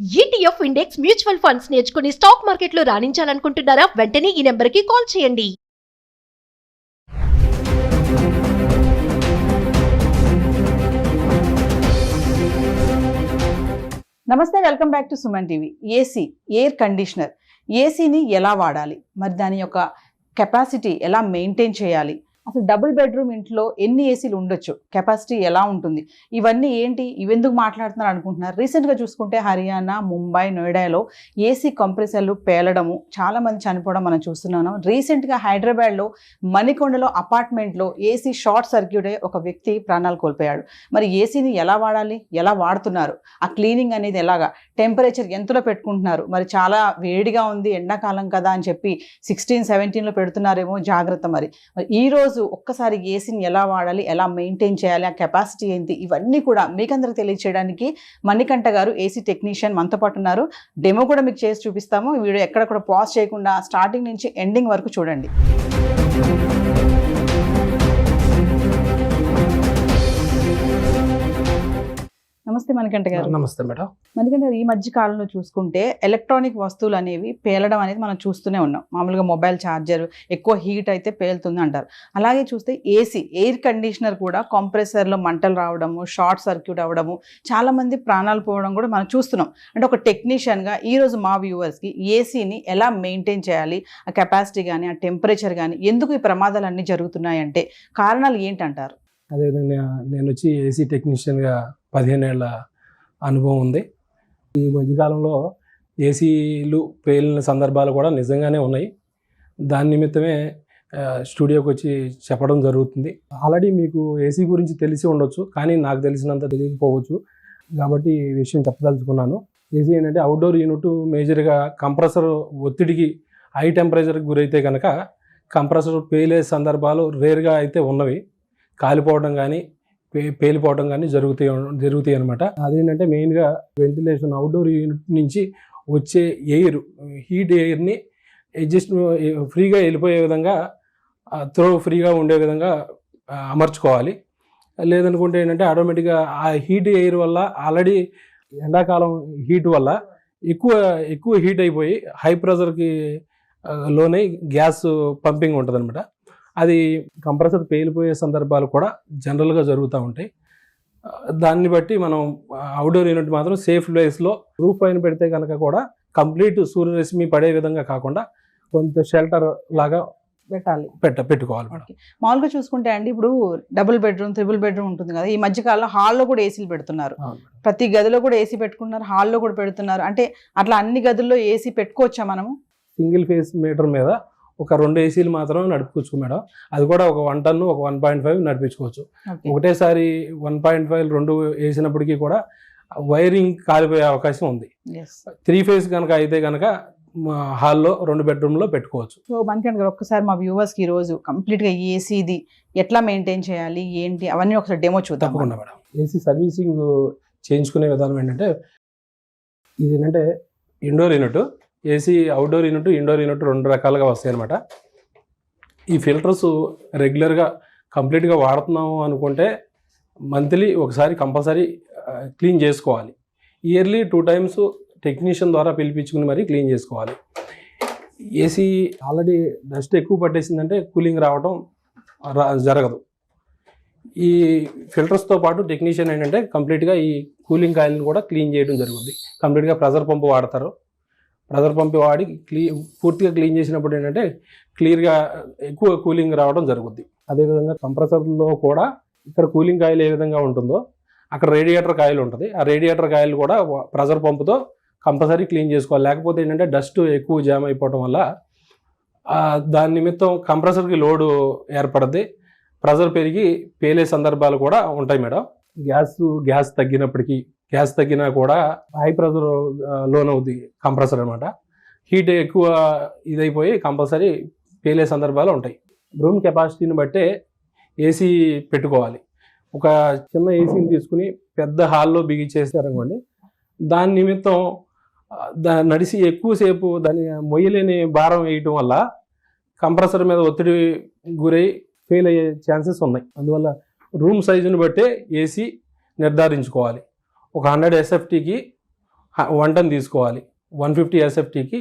ETF index mutual funds నేర్చుకుని stock మార్కెట్లో రాణించాలనుకుంటున్నారా? వెంటనే ఈ నెంబర్కి కాల్ చేయండి. నమస్తే, welcome back to Suman TV. AC, air conditioner, ఏసీని ఎలా వాడాలి, మరి దాని యొక్క కెపాసిటీ ఎలా మెయింటైన్ చేయాలి, అసలు డబుల్ బెడ్రూమ్ ఇంట్లో ఎన్ని ఏసీలు ఉండొచ్చు, కెపాసిటీ ఎలా ఉంటుంది, ఇవన్నీ ఏంటి, ఇవెందుకు మాట్లాడుతున్నారు అనుకుంటున్నారు. రీసెంట్గా చూసుకుంటే హర్యానా, ముంబై, నోయిడాలో ఏసీ కంప్రెసర్లు పేలడము, చాలామంది చనిపోవడం మనం చూస్తున్నాము. రీసెంట్గా హైదరాబాద్లో మణికొండలో అపార్ట్మెంట్లో ఏసీ షార్ట్ సర్క్యూట్ అయ్యి ఒక వ్యక్తి ప్రాణాలు కోల్పోయాడు. మరి ఏసీని ఎలా వాడాలి, ఎలా వాడుతున్నారు, ఆ క్లీనింగ్ అనేది ఎలాగా, టెంపరేచర్ ఎంతలో పెట్టుకుంటున్నారు, మరి చాలా వేడిగా ఉంది ఎండాకాలం కదా అని చెప్పి 16-17లో పెడుతున్నారేమో, జాగ్రత్త. మరి ఈరోజు ఒక్కసారి ఏసీని ఎలా వాడాలి, ఎలా మెయింటైన్ చేయాలి, ఆ కెపాసిటీ ఏంటి, ఇవన్నీ కూడా మీకందరికి తెలియజేయడానికి మణికంఠ గారు ఏసీ టెక్నీషియన్ మనతో పాటు ఉన్నారు. డెమో కూడా మీకు చేసి చూపిస్తాము. ఈ వీడియో ఎక్కడ కూడా పాజ్ చేయకుండా స్టార్టింగ్ నుంచి ఎండింగ్ వరకు చూడండి. నమస్తే మణికంఠ గారు. నమస్తే మేడం. మణికంఠ గారు, ఈ మధ్య కాలంలో చూసుకుంటే ఎలక్ట్రానిక్ వస్తువులు అనేవి పేలడం అనేది మనం చూస్తూనే ఉన్నాం. మామూలుగా మొబైల్ ఛార్జర్ ఎక్కువ హీట్ అయితే పేలుతుంది అంటారు. అలాగే చూస్తే ఏసీ, ఎయిర్ కండిషనర్ కూడా కంప్రెసర్లో మంటలు రావడము, షార్ట్ సర్క్యూట్ అవ్వడము, చాలామంది ప్రాణాలు పోవడం కూడా మనం చూస్తున్నాం. అంటే ఒక టెక్నీషియన్గా ఈరోజు మా వ్యూవర్స్కి ఏసీని ఎలా మెయింటైన్ చేయాలి, ఆ కెపాసిటీ కానీ, ఆ టెంపరేచర్ కానీ, ఎందుకు ఈ ప్రమాదాలు అన్నీ జరుగుతున్నాయంటే కారణాలు ఏంటంటారు? అదేవిధంగా నేను వచ్చి ఏసీ టెక్నీషియన్గా 15 ఏళ్ళ అనుభవం ఉంది. ఈ మధ్యకాలంలో ఏసీలు పేలిన సందర్భాలు కూడా నిజంగానే ఉన్నాయి. దాని నిమిత్తమే స్టూడియోకి వచ్చి చెప్పడం జరుగుతుంది. ఆల్రెడీ మీకు ఏసీ గురించి తెలిసి ఉండొచ్చు, కానీ నాకు తెలిసినంత తెలియకపోవచ్చు. కాబట్టి ఈ విషయం చెప్పదలుచుకున్నాను. ఏసీ ఏంటంటే అవుట్డోర్ యూనిట్, మేజర్గా కంప్రెసర్ ఒత్తిడికి హై టెంపరేచర్కి గురైతే కనుక కంప్రెసర్ పేలే సందర్భాలు రేర్గా అయితే ఉన్నవి. కాలిపోవడం కానీ పేలిపోవడం కానీ జరుగుతాయి అనమాట. అదేంటంటే మెయిన్గా వెంటిలేషన్, అవుట్డోర్ యూనిట్ నుంచి వచ్చే ఎయిర్, హీట్ ఎయిర్ని అడ్జస్ట్ ఫ్రీగా వెళ్ళిపోయే విధంగా, త్రో ఫ్రీగా ఉండే విధంగా అమర్చుకోవాలి. లేదనుకుంటే ఏంటంటే ఆటోమేటిక్గా ఆ హీట్ ఎయిర్ వల్ల, ఆల్రెడీ ఎండాకాలం హీట్ వల్ల ఎక్కువ హీట్ అయిపోయి హై ప్రెషర్కి లోనై గ్యాస్ పంపింగ్ ఉంటుంది అనమాట. అది కంప్రెసర్ పేలిపోయే సందర్భాలు కూడా జనరల్గా జరుగుతూ ఉంటాయి. దాన్ని బట్టి మనం అవుట్డోర్ యూనిట్ మాత్రం సేఫ్ ప్లేస్లో రూఫ్ పైన పెడితే కనుక కూడా కంప్లీట్ సూర్యరశ్మి పడే విధంగా కాకుండా కొంత షెల్టర్ లాగా పెట్టుకోవాలి. మామూలుగా చూసుకుంటే అండి, ఇప్పుడు డబుల్ బెడ్రూమ్, త్రిబుల్ బెడ్రూమ్ ఉంటుంది కదా, ఈ మధ్యకాలంలో హాల్లో కూడా ఏసీలు పెడుతున్నారు. ప్రతి గదిలో కూడా ఏసీ పెట్టుకుంటున్నారు, హాల్లో కూడా పెడుతున్నారు. అంటే అట్లా అన్ని గదుల్లో ఏసీ పెట్టుకోవచ్చా మనము? సింగిల్ ఫేస్ మీటర్ మీద ఒక 2 ఏసీలు మాత్రమే నడుపుకోవచ్చు మేడం. అది కూడా ఒక 1 టన్ను, ఒక 1.5 నడిపించుకోవచ్చు. ఒకటేసారి 1.5 2 వేసినప్పటికీ కూడా వైరింగ్ కాలిపోయే అవకాశం ఉంది. 3 ఫేజ్ కనుక అయితే కనుక హాల్లో 2 బెడ్రూమ్లో పెట్టుకోవచ్చు. సో మనకి ఒక్కసారి మా వ్యూవర్స్కి ఈరోజు కంప్లీట్గా ఏసీది ఎట్లా మెయింటైన్ చేయాలి, ఏంటి, అవన్నీ ఒకసారి డెమో చూద్దాం. తప్పకుండా మేడం. ఏసీ సర్వీసింగ్ చేయించుకునే విధానం ఏంటంటే, ఇది ఏంటంటే indoor unit, AC outdoor unit, indoor unit 2 రకాలుగా వస్తాయి అనమాట. ఈ ఫిల్టర్స్ రెగ్యులర్గా కంప్లీట్గా వాడుతున్నాము అనుకుంటే మంత్లీ ఒకసారి కంపల్సరీ క్లీన్ చేసుకోవాలి. ఇయర్లీ 2 టైమ్స్ టెక్నీషియన్ ద్వారా పిలిపించుకుని మరీ క్లీన్ చేసుకోవాలి. ఏసీ ఆల్రెడీ డస్ట్ ఎక్కువ పట్టేసిందంటే కూలింగ్ రావడం జరగదు. ఈ ఫిల్టర్స్తో పాటు టెక్నీషియన్ ఏంటంటే కంప్లీట్గా ఈ కూలింగ్ కాయిల్ని కూడా క్లీన్ చేయడం జరుగుతుంది. కంప్లీట్గా ప్రెజర్ పంపు వాడతారు. ప్రెజర్ పంపు వాడి పూర్తిగా క్లీన్ చేసినప్పుడు ఏంటంటే క్లియర్గా ఎక్కువ కూలింగ్ రావడం జరుగుద్ది. అదేవిధంగా కంప్రెసర్లో కూడా ఇక్కడ కూలింగ్ కాయిల్ ఏ విధంగా ఉంటుందో అక్కడ రేడియేటర్ కాయిల్ ఉంటుంది. ఆ రేడియేటర్ కాయిల్ కూడా ప్రెజర్ పంపుతో కంపల్సరీ క్లీన్ చేసుకోవాలి. లేకపోతే ఏంటంటే డస్ట్ ఎక్కువ జామ్ అయిపోవడం వల్ల దాని నిమిత్తం కంప్రెసర్కి లోడ్ ఏర్పడుద్ది, ప్రెజర్ పెరిగి పేలే సందర్భాలు కూడా ఉంటాయి మేడం. గ్యాస్ తగ్గినా కూడా హై ప్రెజర్ లోన్ అవుతుంది కంప్రెసర్ అనమాట. హీట్ ఎక్కువ ఇదైపోయి కంపల్సరీ పేలే సందర్భాలు ఉంటాయి. రూమ్ కెపాసిటీని బట్టే ఏసీ పెట్టుకోవాలి. ఒక చిన్న ఏసీని తీసుకుని పెద్ద హాల్లో బిగించేసారనుకోండి, దాని నిమిత్తం నడిచి ఎక్కువసేపు దాన్ని మొయ్యలేని భారం వేయటం వల్ల కంప్రెసర్ మీద ఒత్తిడి గురై ఫెయిల్ అయ్యే ఛాన్సెస్ ఉన్నాయి. అందువల్ల రూమ్ సైజుని బట్టే ఏసీ నిర్ధారించుకోవాలి. ఒక 100 SFTకి 1 టన్ తీసుకోవాలి, 150 SFTకి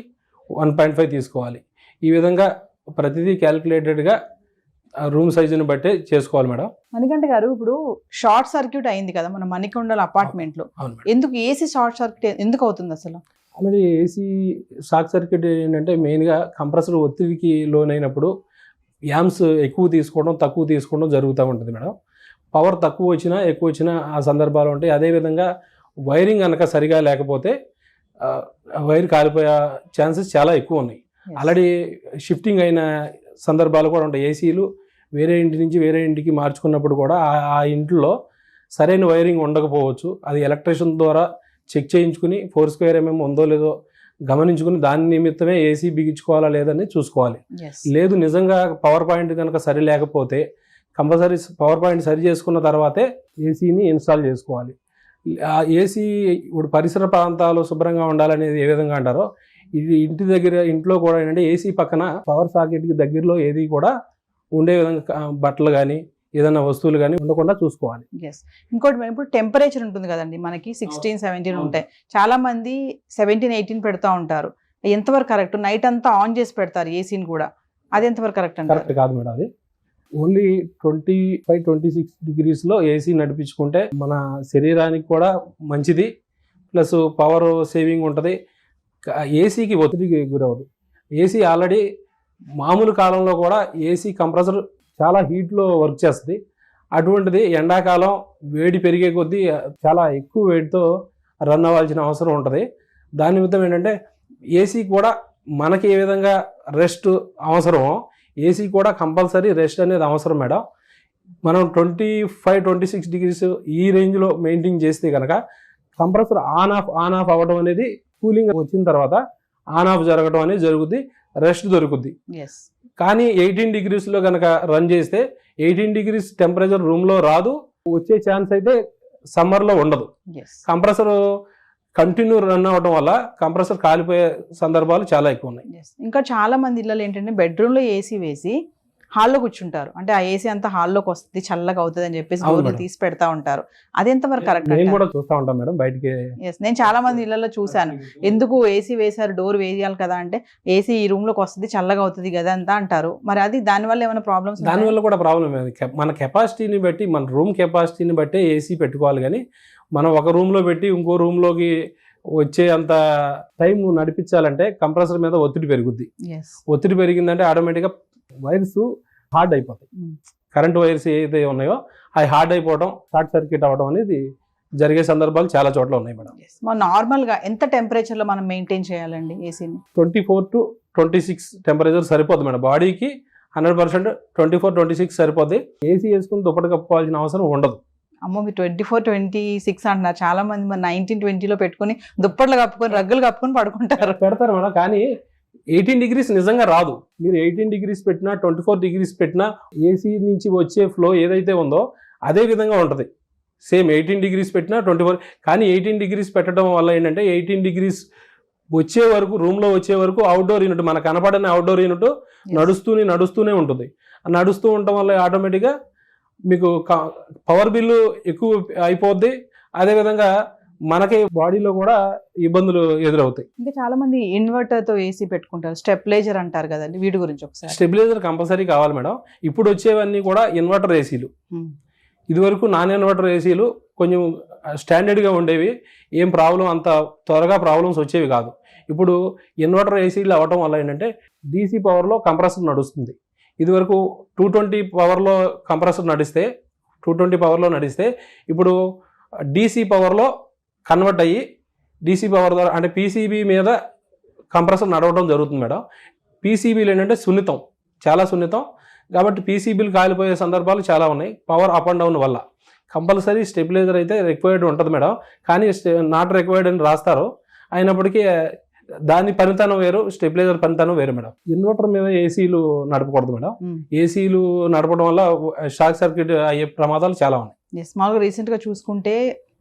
1.5 తీసుకోవాలి. ఈ విధంగా ప్రతిదీ క్యాలిక్యులేటెడ్గా రూమ్ సైజుని బట్టే చేసుకోవాలి మేడం. మణికంఠ గారు, ఇప్పుడు షార్ట్ సర్క్యూట్ అయింది కదా మన మణికొండల అపార్ట్మెంట్ లో, అవును మేడం. ఎందుకు ఏసీ షార్ట్ సర్క్యూట్ ఎందుకు అవుతుంది అసలు? ఆల్రెడీ ఏసీ షార్ట్ సర్క్యూట్ ఏంటంటే మెయిన్గా కంప్రెసర్ ఒత్తిడికి లోనైనప్పుడు యామ్స్ ఎక్కువ తీసుకోవడం తక్కువ తీసుకోవడం జరుగుతూ ఉంటుంది మేడం. పవర్ తక్కువ వచ్చినా ఎక్కువ వచ్చినా ఆ సందర్భాలు ఉంటాయి. అదేవిధంగా వైరింగ్ కనుక సరిగా లేకపోతే వైర్ కాలిపోయే ఛాన్సెస్ చాలా ఎక్కువ ఉన్నాయి. ఆల్రెడీ షిఫ్టింగ్ అయిన సందర్భాలు కూడా ఉంటాయి. ఏసీలు వేరే ఇంటి నుంచి వేరే ఇంటికి మార్చుకున్నప్పుడు కూడా ఆ ఇంట్లో సరైన వైరింగ్ ఉండకపోవచ్చు. అది ఎలక్ట్రీషియన్ ద్వారా చెక్ చేయించుకుని 4 స్క్వేర్ mm ఉందో లేదో గమనించుకుని దాని నిమిత్తమే ఏసీ బిగించుకోవాలా లేదని చూసుకోవాలి. లేదు నిజంగా పవర్ పాయింట్ కనుక సరి లేకపోతే కంపల్సరీ పవర్ పాయింట్ సరి చేసుకున్న తర్వాతే ఏసీని ఇన్స్టాల్ చేసుకోవాలి. ఆ ఏసీ ఇప్పుడు పరిసర ప్రాంతాలు శుభ్రంగా ఉండాలనేది ఏ విధంగా అంటారో ఇది ఇంట్లో కూడా ఏంటంటే ఏసీ పక్కన పవర్ సాకెట్కి దగ్గరలో ఏది కూడా ఉండే విధంగా బట్టలు కానీ ఏదైనా వస్తువులు కానీ ఉండకుండా చూసుకోవాలి. ఇంకోటి ఇప్పుడు టెంపరేచర్ ఉంటుంది కదండి, మనకి 16, 17 ఉంటాయి. చాలా మంది 17, 18 పెడతా ఉంటారు. ఎంతవరకు కరెక్ట్? నైట్ అంతా ఆన్ చేసి పెడతారు ఏసీని కూడా, అది ఎంతవరకు కరెక్ట్ అంటే? కరెక్ట్ కాదు మేడం. అది ఓన్లీ 25, 26 degreesలో ఏసీ నడిపించుకుంటే మన శరీరానికి కూడా మంచిది, ప్లస్ పవర్ సేవింగ్ ఉంటుంది. ఏసీకి ఒత్తిడికి గురవదు. ఏసీ ఆల్రెడీ మామూలు కాలంలో కూడా ఏసీ కంప్రెసర్ చాలా హీట్లో వర్క్ చేస్తుంది. అటువంటిది ఎండాకాలం వేడి పెరిగే కొద్దీ చాలా ఎక్కువ వేడితో రన్ అవ్వాల్సిన అవసరం ఉంటుంది. దాని నిమిత్తం ఏంటంటే ఏసీ కూడా మనకి ఏ విధంగా రెస్ట్ అవసరమో ఏసీ కూడా కంపల్సరీ రెస్ట్ అనేది అవసరం మేడం. మనం 25, 26 degrees ఈ రేంజ్లో మెయింటైన్ చేస్తే కనుక కంప్రెసర్ ఆన్ ఆఫ్ అవ్వడం అనేది, కూలింగ్ వచ్చిన తర్వాత ఆన్ ఆఫ్ జరగడం అనేది జరుగుద్ది, రెస్ట్ దొరుకుద్ది. కానీ 18 degreesలో కనుక రన్ చేస్తే 18 degrees టెంపరేచర్ రూమ్లో రాదు, వచ్చే ఛాన్స్ అయితే సమ్మర్లో ఉండదు. కంప్రెసర్ కంటిన్యూ రన్ అవ్వడం వల్ల కంప్రెసర్ కాలిపోయే సందర్భాలు చాలా ఎక్కువ ఉన్నాయి. ఇంకా చాలా మంది ఇళ్ళలో ఏంటంటే బెడ్రూమ్లో ఏసీ వేసి హాల్లో కూర్చుంటారు. అంటే ఆ ఏసీ అంతా హాల్లోకి వస్తుంది, చల్లగా అవుతుంది అని చెప్పేసి డోర్లు తీసి పెడతా ఉంటారు. అది ఎంతవరకు కరెక్ట్? నేను కూడా చూస్తూ ఉంటాను మేడం బయటికి. నేను చాలా మంది ఇళ్లలో చూశాను. ఎందుకు ఏసీ వేశారు, డోర్ వేయాలి కదా అంటే ఏసీ ఈ రూమ్ లోకి వస్తుంది, చల్లగా అవుతుంది కదా అంతా అంటారు. మరి అది దానివల్ల ఏమైనా ప్రాబ్లమ్స్? దానివల్ల కూడా ప్రాబ్లం. మన కెపాసిటీని బట్టి, మన రూమ్ కెపాసిటీని బట్టి ఏసీ పెట్టుకోవాలి. కానీ మనం ఒక రూమ్లో పెట్టి ఇంకో రూమ్లోకి వచ్చే అంత టైం నడిపించాలంటే కంప్రెసర్ మీద ఒత్తిడి పెరుగుద్ది. ఒత్తిడి పెరిగిందంటే ఆటోమేటిక్గా వైర్స్ హార్డ్ అయిపోతాయి. కరెంట్ వైర్స్ ఏదైతే ఉన్నాయో అవి హార్డ్ అయిపోవడం, షార్ట్ సర్క్యూట్ అవ్వడం అనేది జరిగే సందర్భాలు చాలా చోట్ల ఉన్నాయి మేడం. నార్మల్గా ఎంత టెంపరేచర్లో మనం మెయింటైన్ చేయాలండి ఏసీని? 24 to 26 టెంపరేచర్ సరిపోద్ది మేడం. బాడీకి 100% 24, 26 సరిపోద్ది. ఏసీ వేసుకుని దుప్పటి కప్పుకోవాల్సిన అవసరం ఉండదు. అమ్మో, మీరు 24, 26 అంటున్నారు. చాలా మంది మరి 19, 20లో పెట్టుకుని దుప్పట్లు కప్పుకొని రగ్గులు కప్పుకొని పడుకుంటారు. పెడతారు మేడం, కానీ 18 degrees నిజంగా రాదు. మీరు 18 degrees పెట్టినా 24 degrees పెట్టినా ఏసీ నుంచి వచ్చే ఫ్లో ఏదైతే ఉందో అదే విధంగా ఉంటుంది. సేమ్ 18 degrees పెట్టినా 24. కానీ 18 degrees పెట్టడం వల్ల ఏంటంటే 18 degrees వచ్చే వరకు, రూమ్లో వచ్చే వరకు అవుట్డోర్ యూనిట్, మనకు కనపడని అవుట్డోర్ యూనిట్ నడుస్తూనే ఉంటుంది. నడుస్తూ ఉండటం వల్ల ఆటోమేటిక్గా మీకు పవర్ బిల్లు ఎక్కువ అయిపోద్ది. అదేవిధంగా మనకి బాడీలో కూడా ఇబ్బందులు ఎదురవుతాయి. ఇంకా చాలా మంది ఇన్వర్టర్ తో ఏసీ పెట్టుకుంటారు, స్టెబిలైజర్ అంటారు కదండి, వీటి గురించి ఒకసారి. స్టెబిలైజర్ కంపల్సరీ కావాలి మేడం. ఇప్పుడు వచ్చేవన్నీ కూడా ఇన్వర్టర్ ఏసీలు. ఇదివరకు నాన్ ఇన్వర్టర్ ఏసీలు కొంచెం స్టాండర్డ్గా ఉండేవి, ఏం ప్రాబ్లం అంత త్వరగా ప్రాబ్లమ్స్ వచ్చేవి కాదు. ఇప్పుడు ఇన్వర్టర్ ఏసీలు అవ్వటం వల్ల ఏంటంటే డీసీ పవర్లో కంప్రెసర్ నడుస్తుంది. ఇదివరకు 220 పవర్లో కంప్రెసర్ నడిస్తే 220 పవర్లో నడిస్తే ఇప్పుడు డీసీ పవర్లో కన్వర్ట్ అయ్యి డీసీ పవర్ ద్వారా, అంటే పీసీబీ మీద కంప్రెసర్ నడవడం జరుగుతుంది మేడం. పీసీబీలు ఏంటంటే సున్నితం, చాలా సున్నితం కాబట్టి పీసీబీలు కాలిపోయే సందర్భాలు చాలా ఉన్నాయి పవర్ అప్ అండ్ డౌన్ వల్ల. కంపల్సరీ స్టెబిలైజర్ అయితే రిక్వైర్డ్ ఉంటుంది మేడం, కానీ నాట్ రిక్వైర్డ్ అని రాస్తారు. అయినప్పటికీ దాని పనితనం వేరు, స్టెబిలైజర్ పనితనం వేరు మేడం. ఇన్వర్టర్ మీద ఏసీలు నడపకూడదు మేడం. ఏసీలు నడపడం వల్ల షార్ట్ సర్క్యూట్ అయ్యే ప్రమాదాలు చాలా ఉన్నాయి. మామూలుగా రీసెంట్గా చూసుకుంటే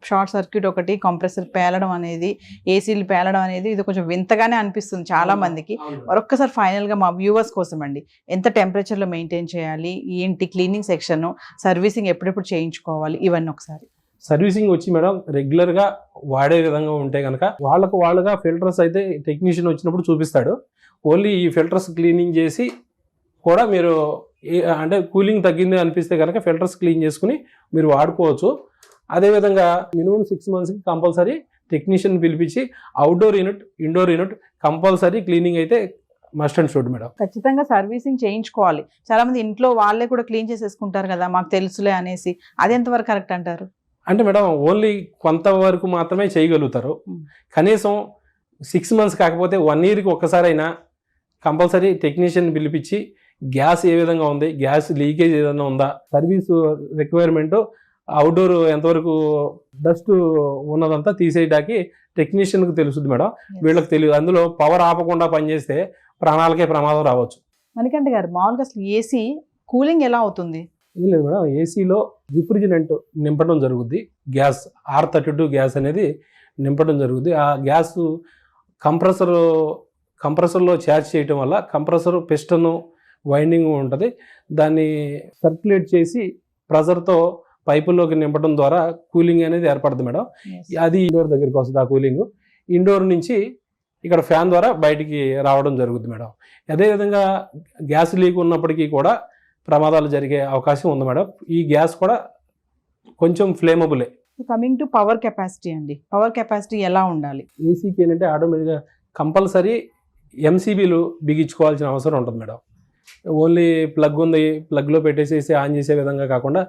షార్ట్ సర్క్యూట్ ఒకటి, కంప్రెసర్ పేలడం అనేది, ఏసీలు పేలడం అనేది ఇది కొంచెం వింతగానే అనిపిస్తుంది చాలా మందికి. మరొక్కసారి ఫైనల్గా మా వ్యూవర్స్ కోసం అండి, ఎంత టెంపరేచర్లో మెయింటైన్ చేయాలి, ఏంటి క్లీనింగ్ సెక్షన్, సర్వీసింగ్ ఎప్పుడెప్పుడు చేయించుకోవాలి, ఇవన్నీ ఒకసారి. సర్వీసింగ్ వచ్చి మేడం రెగ్యులర్గా వాడే విధంగా ఉంటే కనుక వాళ్ళుగా ఫిల్టర్స్ అయితే టెక్నీషియన్ వచ్చినప్పుడు చూపిస్తాడు. ఓన్లీ ఈ ఫిల్టర్స్ క్లీనింగ్ చేసి కూడా మీరు అంటే కూలింగ్ తగ్గింది అనిపిస్తే కనుక ఫిల్టర్స్ క్లీన్ చేసుకుని మీరు వాడుకోవచ్చు. అదేవిధంగా మినిమం 6 monthsకి కంపల్సరీ టెక్నీషియన్ పిలిపించి outdoor unit, indoor unit compulsory cleaning అయితే మస్ట్ అండ్ షుడ్ మేడం. ఖచ్చితంగా సర్వీసింగ్ చేయించుకోవాలి. చాలా మంది ఇంట్లో వాళ్ళే కూడా క్లీన్ చేసేసుకుంటారు కదా, మాకు తెలుసులే అనేసి. అది ఎంతవరకు కరెక్ట్ అంటారు? అంటే మేడం ఓన్లీ కొంతవరకు మాత్రమే చేయగలుగుతారు. కనీసం 6 months కాకపోతే 1 yearకి ఒక్కసారైనా కంపల్సరీ టెక్నీషియన్ పిలిపించి గ్యాస్ ఏ విధంగా ఉంది, గ్యాస్ లీకేజ్ ఏదైనా ఉందా, సర్వీస్ రిక్వైర్మెంట్, అవుట్డోర్ ఎంతవరకు డస్ట్ ఉన్నదంతా తీసేయడానికి టెక్నీషియన్కి తెలుస్తుంది మేడం. వీళ్ళకి తెలియదు. అందులో పవర్ ఆపకుండా పనిచేస్తే ప్రాణాలకే ప్రమాదం రావచ్చు. మణికంఠ గారు, మామూలుగా అసలు ఏసీ కూలింగ్ ఎలా అవుతుంది? ఏం లేదు మేడం, ఏసీలో రిఫ్రిజిరెంట్ నింపడం జరుగుద్ది. గ్యాస్ R32 గ్యాస్ అనేది నింపడం జరుగుద్ది. ఆ గ్యాస్ కంప్రెసర్లో ఛార్జ్ చేయటం వల్ల కంప్రెసర్ పిస్టన్ వైండింగ్ ఉంటుంది. దాన్ని సర్క్యులేట్ చేసి ప్రెజర్తో పైపుల్లోకి నింపడం ద్వారా కూలింగ్ అనేది ఏర్పడుతుంది మేడం. అది ఇండోర్ దగ్గరికి వస్తుంది. ఆ కూలింగ్ ఇండోర్ నుంచి ఇక్కడ ఫ్యాన్ ద్వారా బయటికి రావడం జరుగుతుంది మేడం. అదేవిధంగా గ్యాస్ లీక్ ఉన్నప్పటికీ కూడా ప్రమాదాలు జరిగే అవకాశం ఉంది మేడం. ఈ గ్యాస్ కూడా కొంచెం ఫ్లేమబులే. కమింగ్ టు పవర్ కెపాసిటీ అండి, పవర్ కెపాసిటీ ఎలా ఉండాలి? ఏసీకి ఏంటంటే ఆటోమేటిక్గా కంపల్సరీ ఎంసీబీలు బిగించుకోవాల్సిన అవసరం ఉంటుంది మేడం. ఓన్లీ ప్లగ్ ఉంది, ప్లగ్లో పెట్టేసేసి ఆన్ చేసే విధంగా కాకుండా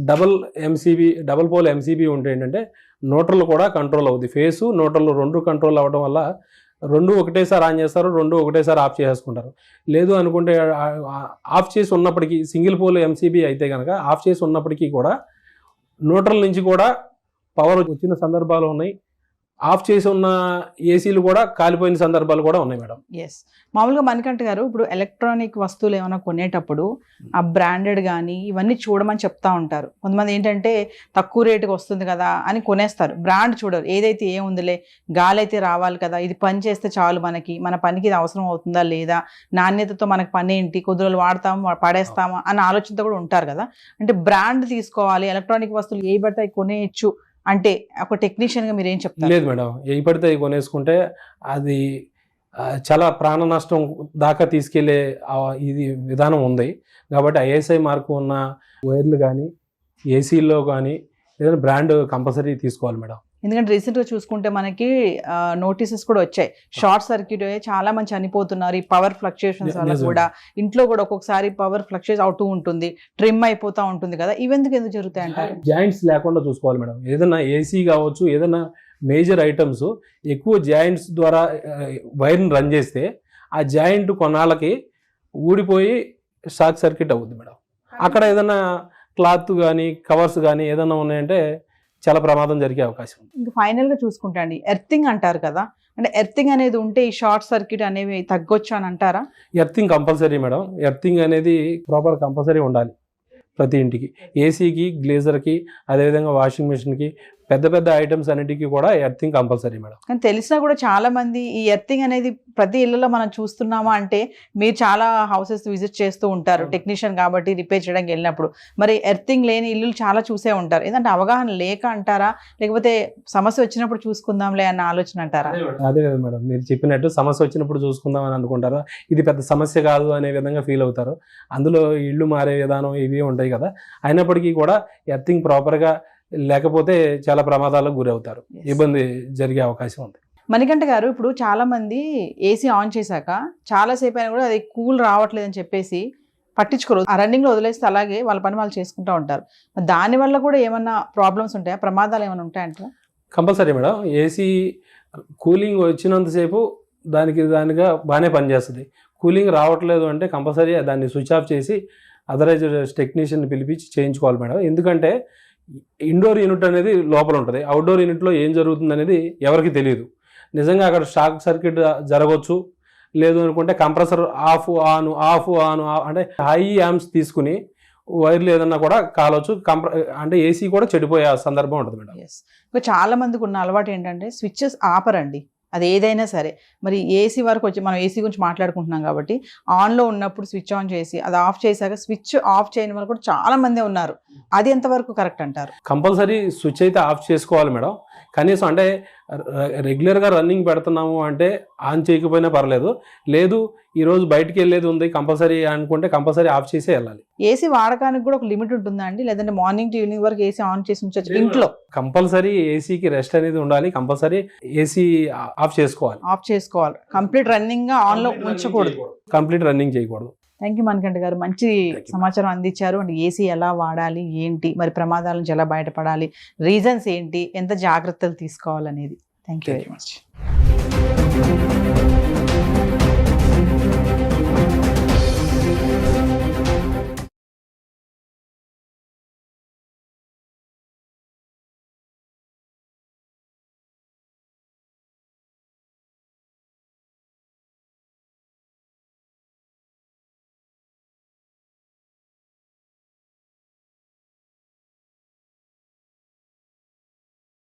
డబల్ పోల్ ఎంసీబీ ఉంటే ఏంటంటే న్యూట్రల్ కూడా కంట్రోల్ అవుతుంది. ఫేసు న్యూట్రల్ 2 కంట్రోల్ అవ్వడం వల్ల 2 ఒకటేసారి ఆన్ చేస్తారు, 2 ఒకటేసారి ఆఫ్ చేసుకుంటారు. లేదు అనుకుంటే ఆఫ్ చేసి ఉన్నప్పటికీ సింగిల్ పోల్ ఎంసీబీ అయితే కనుక ఆఫ్ చేసి ఉన్నప్పటికీ కూడా న్యూట్రల్ నుంచి కూడా పవర్ వచ్చిన సందర్భాలు ఉన్నాయి. ఆఫ్ చేసి ఉన్న ఏసీలు కూడా కాలిపోయిన సందర్భాలు కూడా ఉన్నాయి మేడం. ఎస్, మామూలుగా మణికంఠ గారు, ఇప్పుడు ఎలక్ట్రానిక్ వస్తువులు ఏమైనా కొనేటప్పుడు ఆ బ్రాండెడ్ కానీ ఇవన్నీ చూడమని చెప్తా ఉంటారు. కొంతమంది ఏంటంటే తక్కువ రేటుకి వస్తుంది కదా అని కొనేస్తారు, బ్రాండ్ చూడరు. ఏదైతే ఏముందిలే, గాలి అయితే రావాలి కదా, ఇది పని చేస్తే చాలు, మన పనికి ఇది అవసరం అవుతుందా లేదా, నాణ్యతతో మనకు పని ఏంటి, కొద్ది రోజులు వాడతాము పడేస్తామా అన్న ఆలోచనతో కూడా ఉంటారు కదా. అంటే బ్రాండ్ తీసుకోవాలి, ఎలక్ట్రానిక్ వస్తువులు ఏ పడితే అవి కొనేయచ్చు అంటే ఒక టెక్నీషియన్గా మీరు ఏం చెప్తారు? లేదు మేడం, ఏ పడితే అవి కొనేసుకుంటే అది చాలా ప్రాణ నష్టం దాకా తీసుకెళ్లే ఇది విధానం ఉంది. కాబట్టి ఐఎస్ఐ మార్కు ఉన్న వైర్లు కానీ ఏసీల్లో కానీ ఏదైనా బ్రాండ్ కంపల్సరీ తీసుకోవాలి మేడం. ఎందుకంటే రీసెంట్గా చూసుకుంటే మనకి నోటీసెస్ కూడా వచ్చాయి, షార్ట్ సర్క్యూట్ చాలా మంది చనిపోతున్నారు ఈ పవర్ ఫ్లక్చుయేషన్స్ వల్ల కూడా. ఇంట్లో కూడా ఒక్కొక్కసారి పవర్ ఫ్లక్చుయేట్ అవుతూ ఉంటుంది, ట్రిమ్ అయిపోతూ ఉంటుంది కదా, ఇవెందుకు ఎందుకు జరుగుతాయి అంటారు? జాయింట్స్ లేకుండా చూసుకోవాలి మేడం. ఏదైనా ఏసీ కావచ్చు, ఏదైనా మేజర్ ఐటమ్స్ ఎక్కువ జాయింట్స్ ద్వారా వైర్ని రన్ చేస్తే ఆ జాయింట్ కొన్నాళ్ళకి ఊడిపోయి షార్ట్ సర్క్యూట్ అవుతుంది మేడం. అక్కడ ఏదైనా క్లాత్ కానీ కవర్స్ కానీ ఏదైనా ఉన్నాయంటే చాలా ప్రమాదం జరిగే అవకాశం ఉంది. ఇంకా ఫైనల్గా చూసుకుంటా అండి, ఎర్తింగ్ అంటారు కదా, అంటే ఎర్తింగ్ అనేది ఉంటే ఈ షార్ట్ సర్క్యూట్ అనేవి తగ్గొచ్చు అని అంటారా? Earthing compulsory madam. ఎర్తింగ్ అనేది ప్రాపర్ కంపల్సరీ ఉండాలి ప్రతి ఇంటికి. ఏసీకి, గ్లేజర్కి, అదేవిధంగా వాషింగ్ మిషన్కి, పెద్ద పెద్ద ఐటమ్స్ అన్నిటికీ కూడా ఎర్తింగ్ కంపల్సరీ మేడం. కానీ తెలిసినా కూడా చాలా మంది ఈ ఎర్తింగ్ అనేది ప్రతి ఇళ్లలో మనం చూస్తున్నామా అంటే, మీరు చాలా హౌసెస్ విజిట్ చేస్తూ ఉంటారు టెక్నీషియన్ కాబట్టి రిపేర్ చేయడానికి వెళ్ళినప్పుడు, మరి ఎర్తింగ్ లేని ఇల్లు చాలా చూసే ఉంటారు. ఏంటంటే అవగాహన లేక అంటారా, లేకపోతే సమస్య వచ్చినప్పుడు చూసుకుందాంలే అన్న ఆలోచన అంటారా? అదే కదా మేడం, మీరు చెప్పినట్టు సమస్య వచ్చినప్పుడు చూసుకుందాం అని అనుకుంటారా, ఇది పెద్ద సమస్య కాదు అనే విధంగా ఫీల్ అవుతారు. అందులో ఇళ్ళు మారే విధానం ఇవి ఉంటాయి కదా, అయినప్పటికీ కూడా ఎర్తింగ్ ప్రాపర్గా లేకపోతే చాలా ప్రమాదాలకు గురవుతారు, ఇబ్బంది జరిగే అవకాశం ఉంది. మణికంఠ గారు, ఇప్పుడు చాలా మంది ఏసీ ఆన్ చేశాక చాలాసేపు అయినా కూడా అది కూల్ రావట్లేదని చెప్పేసి పట్టించుకోరు, ఆ రన్నింగ్లో వదిలేస్తే అలాగే వాళ్ళ పని వాళ్ళు చేసుకుంటూ ఉంటారు. దానివల్ల కూడా ఏమన్నా ప్రాబ్లమ్స్ ఉంటాయా, ప్రమాదాలు ఏమైనా ఉంటాయంటారా? Compulsory madam. ఏసీ కూలింగ్ వచ్చినంతసేపు దానిగా బాగానే పనిచేస్తుంది. కూలింగ్ రావట్లేదు అంటే కంపల్సరీ దాన్ని స్విచ్ ఆఫ్ చేసి అథరైజ్డ్ టెక్నీషియన్ పిలిపించి చేయించుకోవాలి మేడం. ఎందుకంటే ఇండోర్ యూనిట్ అనేది లోపల ఉంటుంది, అవుట్డోర్ యూనిట్లో ఏం జరుగుతుంది అనేది ఎవరికి తెలియదు. నిజంగా అక్కడ షార్ట్ సర్క్యూట్ జరగవచ్చు, లేదు అనుకుంటే కంప్రెసర్ ఆఫ్ ఆన్ అంటే హై యాంప్స్ తీసుకుని వైర్లు ఏదన్నా కూడా కాలవచ్చు, అంటే ఏసీ కూడా చెడిపోయే సందర్భం ఉంటుంది మేడం. ఇంకా చాలా మందికి ఉన్న అలవాటు ఏంటంటే స్విచ్చెస్ ఆపరండి, అది ఏదైనా సరే. మరి ఏసీ వరకు వచ్చి మనం ఏసీ గురించి మాట్లాడుకుంటున్నాం కాబట్టి ఆన్లో ఉన్నప్పుడు స్విచ్ ఆన్ చేసి అది ఆఫ్ చేశాక స్విచ్ ఆఫ్ చేయని వాళ్ళు కూడా చాలా మందే ఉన్నారు. అది ఎంతవరకు కరెక్ట్ అంటారు? కంపల్సరీ స్విచ్ అయితే ఆఫ్ చేసుకోవాలి మేడం. కనీసం అంటే రెగ్యులర్గా రన్నింగ్ పెడుతున్నాము అంటే ఆన్ చేయకపోయినా పర్లేదు, లేదు ఈరోజు బయటికి వెళ్ళేది ఉంది కంపల్సరీ అనుకుంటే కంపల్సరీ ఆఫ్ చేసే వెళ్ళాలి. ఏసీ వాడకానికి కూడా ఒక లిమిట్ ఉంటుందా అండి, లేదంటే మార్నింగ్ టు ఈవినింగ్ వరకు ఏసీ ఆన్ చేసి ఉంచొచ్చు ఇంట్లో? కంపల్సరీ ఏసీకి రెస్ట్ అనేది ఉండాలి, కంపల్సరీ ఏసీ ఆఫ్ చేసుకోవాలి. ఆఫ్ చేసుకోవాలి, కంప్లీట్ రన్నింగ్ గా ఆన్ లో ఉంచకూడదు, కంప్లీట్ రన్నింగ్ చేయకూడదు. థ్యాంక్ యూ మణికంఠ గారు, మంచి సమాచారం అందించారు. అంటే ఏసీ ఎలా వాడాలి ఏంటి, మరి ప్రమాదాల నుంచి ఎలా బయటపడాలి, రీజన్స్ ఏంటి, ఎంత జాగ్రత్తలు తీసుకోవాలనేది. Thank you very much.